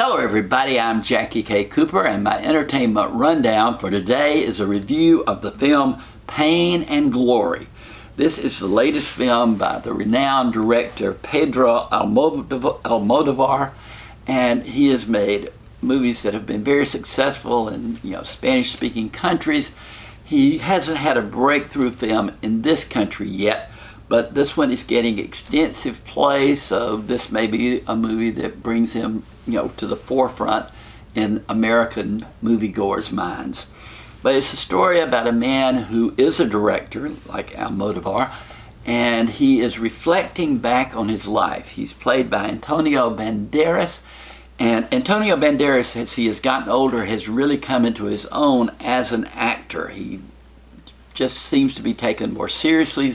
Hello everybody, I'm Jackie K. Cooper, and my entertainment rundown for today is a review of the film Pain and Glory. This is the latest film by the renowned director Pedro Almodovar, and he has made movies that have been very successful in Spanish-speaking countries. He hasn't had a breakthrough film in this country yet, but this one is getting extensive play, so this may be a movie that brings him to the forefront in American moviegoers' minds. But it's a story about a man who is a director, like Almodovar, and he is reflecting back on his life. He's played by Antonio Banderas, and Antonio Banderas, as he has gotten older, has really come into his own as an actor. He just seems to be taken more seriously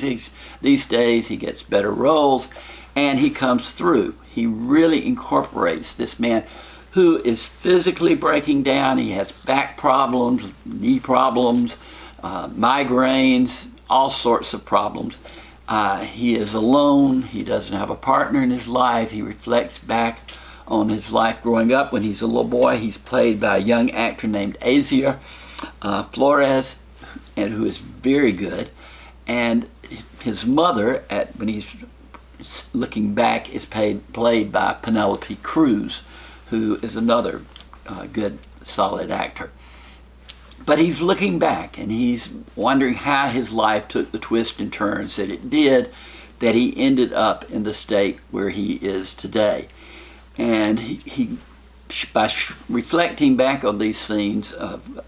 these days. He gets better roles, and he comes through. He really incorporates this man who is physically breaking down. He has back problems, knee problems, migraines, all sorts of problems. He is alone. He doesn't have a partner in his life. He reflects back on his life growing up when he's a little boy. He's played by a young actor named Azier Flores, and who is very good. And his mother, when he's looking back, is played by Penelope Cruz, who is another good, solid actor. But he's looking back, and he's wondering how his life took the twists and turns that it did, that he ended up in the state where he is today. And he by reflecting back on these scenes of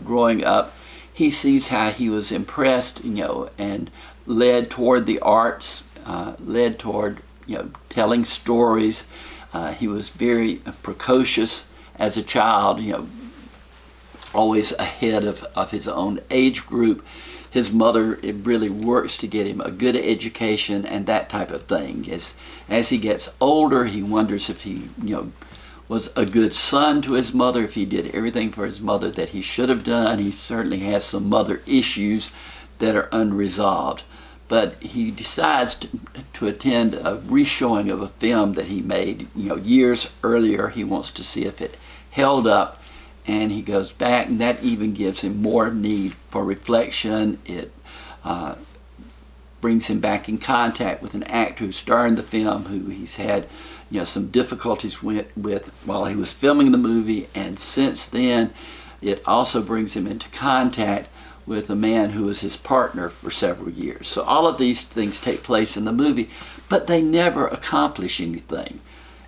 growing up, he sees how he was impressed, and led toward the arts, led toward, telling stories. He was very precocious as a child, always ahead of his own age group. His mother really works to get him a good education and that type of thing. As he gets older, he wonders if he, was a good son to his mother, if he did everything for his mother that he should have done. He certainly has some mother issues that are unresolved. But he decides to attend a re-showing of a film that he made, years earlier. He wants to see if it held up, and he goes back, and that even gives him more need for reflection. It brings him back in contact with an actor who starred in the film, who he's had some difficulties with while he was filming the movie, and since then it also brings him into contact with a man who was his partner for several years. So all of these things take place in the movie, but they never accomplish anything.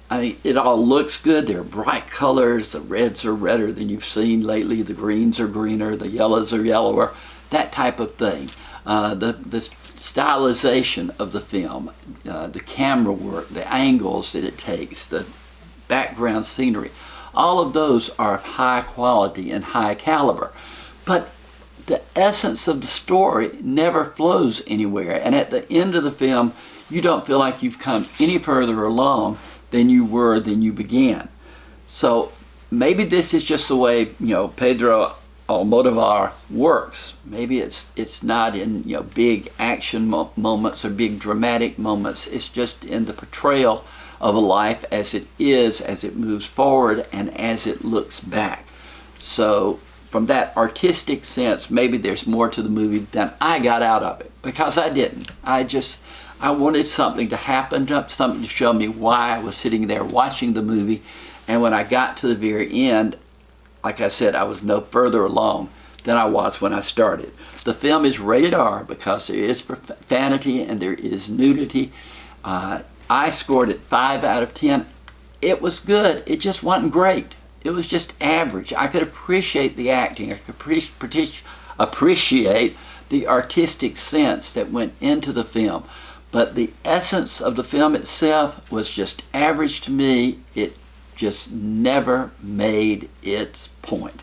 I mean, it all looks good. There are bright colors. The reds are redder than you've seen lately. The greens are greener. The yellows are yellower. That type of thing. The stylization of the film, the camera work, the angles that it takes, the background scenery, all of those are of high quality and high caliber. But the essence of the story never flows anywhere, and at the end of the film, you don't feel like you've come any further along than you began. So maybe this is just the way Pedro Almodovar works. Maybe it's not in big action moments or big dramatic moments. It's just in the portrayal of a life as it is, as it moves forward, and as it looks back. So from that artistic sense, maybe there's more to the movie than I got out of it, because I didn't. I wanted something to happen, something to show me why I was sitting there watching the movie, and when I got to the very end, like I said, I was no further along than I was when I started. The film is rated R because there is profanity and there is nudity. I scored it 5 out of 10. It was good. It just wasn't great. It was just average. I could appreciate the acting. I could appreciate the artistic sense that went into the film. But the essence of the film itself was just average to me. It just never made its point.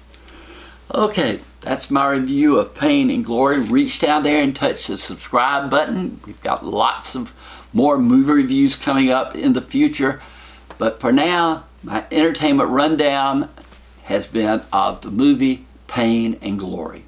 Okay, that's my review of Pain and Glory. Reach down there and touch the subscribe button. We've got lots of more movie reviews coming up in the future. But for now, my entertainment rundown has been of the movie Pain and Glory.